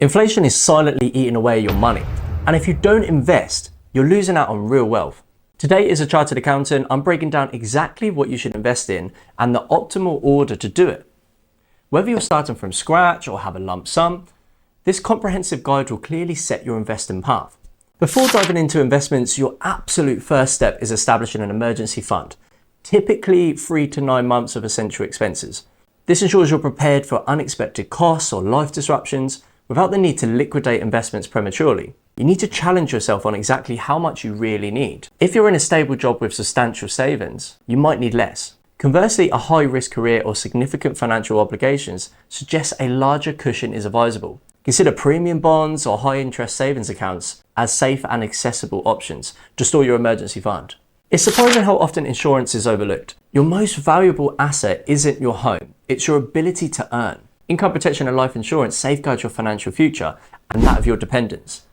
Inflation is silently eating away your money, and if you don't invest, you're losing out on real wealth. Today, as a chartered accountant, I'm breaking down exactly what you should invest in and the optimal order to do it. Whether you're starting from scratch or have a lump sum, this comprehensive guide will clearly set your investing path. Before diving into investments, your absolute first step is establishing an emergency fund, typically 3 to 9 months of essential expenses. This ensures you're prepared for unexpected costs or life disruptions without the need to liquidate investments prematurely. You need to challenge yourself on exactly how much you really need. If you're in a stable job with substantial savings, you might need less. Conversely, a high-risk career or significant financial obligations suggests a larger cushion is advisable. Consider premium bonds or high-interest savings accounts as safe and accessible options to store your emergency fund. It's surprising how often insurance is overlooked. Your most valuable asset isn't your home, it's your ability to earn. Income protection and life insurance safeguard your financial future and that of your dependents.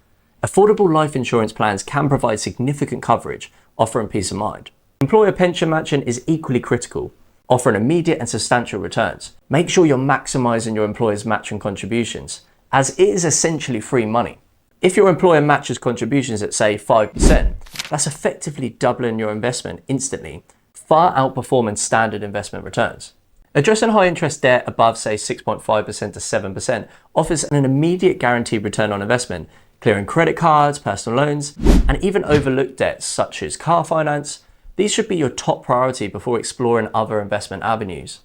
Affordable life insurance plans can provide significant coverage, offering peace of mind. Employer pension matching is equally critical, offering immediate and substantial returns. Make sure you're maximising your employer's matching contributions, as it is essentially free money. If your employer matches contributions at, say, 5%, that's effectively doubling your investment instantly, far outperforming standard investment returns. Addressing high interest debt above, say, 6.5% to 7% offers an immediate guaranteed return on investment, clearing credit cards, personal loans, and even overlooked debts such as car finance. These should be your top priority before exploring other investment avenues.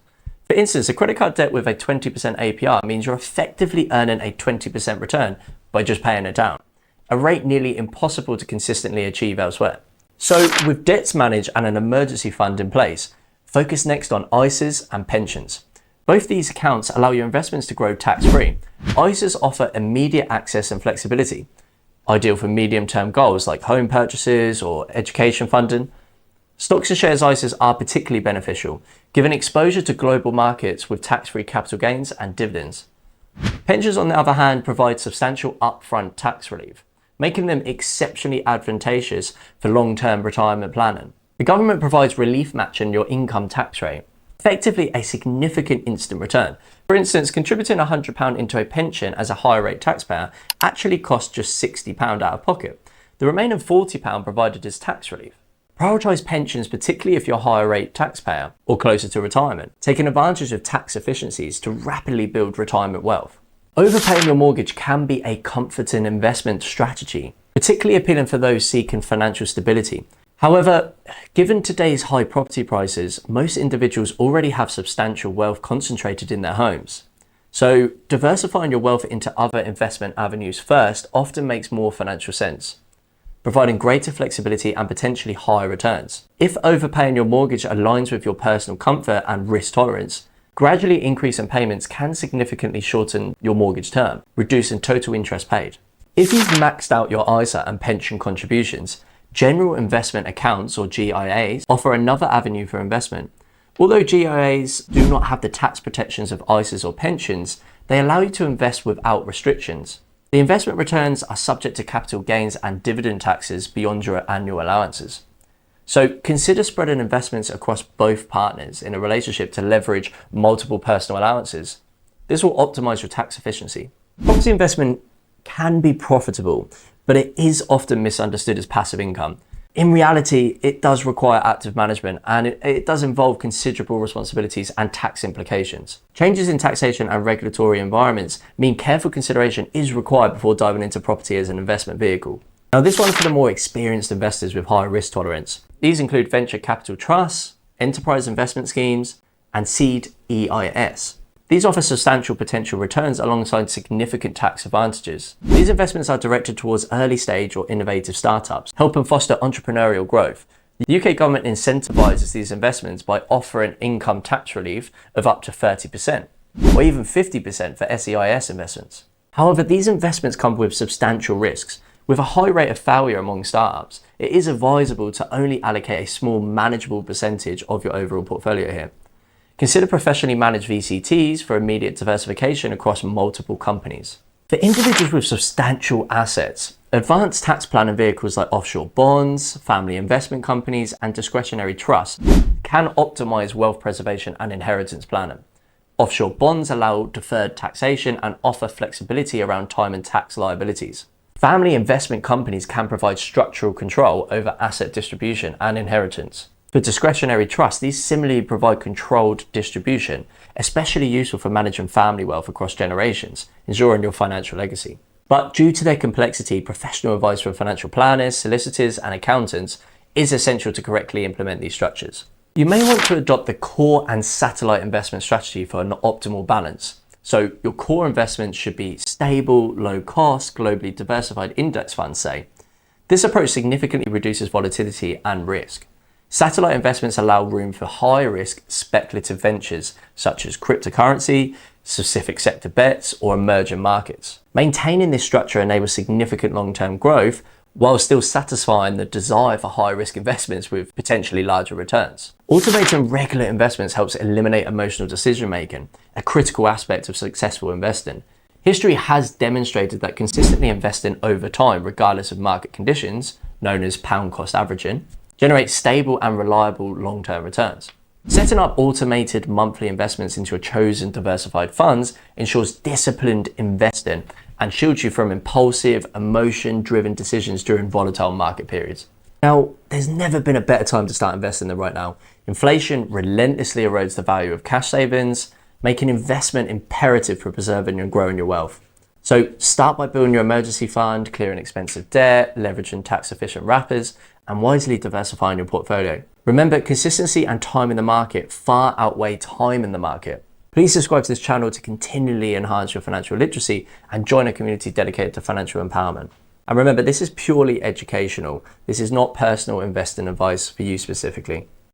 For instance, a credit card debt with a 20% APR means you're effectively earning a 20% return by just paying it down, a rate nearly impossible to consistently achieve elsewhere. So with debts managed and an emergency fund in place, focus next on ISAs and pensions. Both these accounts allow your investments to grow tax-free. ISAs offer immediate access and flexibility, ideal for medium-term goals like home purchases or education funding. Stocks and shares ISAs are particularly beneficial, given exposure to global markets with tax-free capital gains and dividends. Pensions, on the other hand, provide substantial upfront tax relief, making them exceptionally advantageous for long-term retirement planning. The government provides relief matching your income tax rate, effectively a significant instant return. For instance, contributing £100 into a pension as a higher rate taxpayer actually costs just £60 out of pocket. The remaining £40 provided as tax relief. Prioritise pensions, particularly if you're a higher rate taxpayer or closer to retirement, taking advantage of tax efficiencies to rapidly build retirement wealth. Overpaying your mortgage can be a comforting investment strategy, particularly appealing for those seeking financial stability. However, given today's high property prices, most individuals already have substantial wealth concentrated in their homes. So diversifying your wealth into other investment avenues first often makes more financial sense, providing greater flexibility and potentially higher returns. If overpaying your mortgage aligns with your personal comfort and risk tolerance, gradually increasing payments can significantly shorten your mortgage term, reducing total interest paid. If you've maxed out your ISA and pension contributions, general investment accounts, or GIAs, offer another avenue for investment. Although GIAs do not have the tax protections of ISAs or pensions, they allow you to invest without restrictions. The investment returns are subject to capital gains and dividend taxes beyond your annual allowances. So consider spreading investments across both partners in a relationship to leverage multiple personal allowances. This will optimize your tax efficiency. Property investment can be profitable, but it is often misunderstood as passive income. In reality, it does require active management, and it does involve considerable responsibilities and tax implications. Changes in taxation and regulatory environments mean careful consideration is required before diving into property as an investment vehicle. Now, this one's for the more experienced investors with higher risk tolerance. These include venture capital trusts, enterprise investment schemes, and seed EIS. These offer substantial potential returns alongside significant tax advantages. These investments are directed towards early stage or innovative startups, helping foster entrepreneurial growth. The UK government incentivises these investments by offering income tax relief of up to 30%, or even 50% for SEIS investments. However, these investments come with substantial risks. With a high rate of failure among startups, it is advisable to only allocate a small, manageable percentage of your overall portfolio here. Consider professionally managed VCTs for immediate diversification across multiple companies. For individuals with substantial assets, advanced tax planning vehicles like offshore bonds, family investment companies, and discretionary trusts can optimize wealth preservation and inheritance planning. Offshore bonds allow deferred taxation and offer flexibility around time and tax liabilities. Family investment companies can provide structural control over asset distribution and inheritance. For discretionary trusts, these similarly provide controlled distribution, especially useful for managing family wealth across generations, ensuring your financial legacy. But due to their complexity, professional advice from financial planners, solicitors, and accountants is essential to correctly implement these structures. You may want to adopt the core and satellite investment strategy for an optimal balance. So your core investments should be stable, low cost, globally diversified index funds, say. This approach significantly reduces volatility and risk. Satellite investments allow room for high risk speculative ventures such as cryptocurrency, specific sector bets, or emerging markets. Maintaining this structure enables significant long-term growth while still satisfying the desire for high-risk investments with potentially larger returns. Automating regular investments helps eliminate emotional decision-making, a critical aspect of successful investing. History has demonstrated that consistently investing over time, regardless of market conditions, known as pound cost averaging, generates stable and reliable long-term returns. Setting up automated monthly investments into a chosen diversified funds ensures disciplined investing and shields you from impulsive, emotion-driven decisions during volatile market periods. Now, there's never been a better time to start investing than right now. Inflation relentlessly erodes the value of cash savings, making investment imperative for preserving and growing your wealth. So start by building your emergency fund, clearing expensive debt, leveraging tax-efficient wrappers, and wisely diversifying your portfolio. Remember, consistency and time in the market far outweigh time in the market. Please subscribe to this channel to continually enhance your financial literacy and join a community dedicated to financial empowerment. And remember, this is purely educational. This is not personal investing advice for you specifically.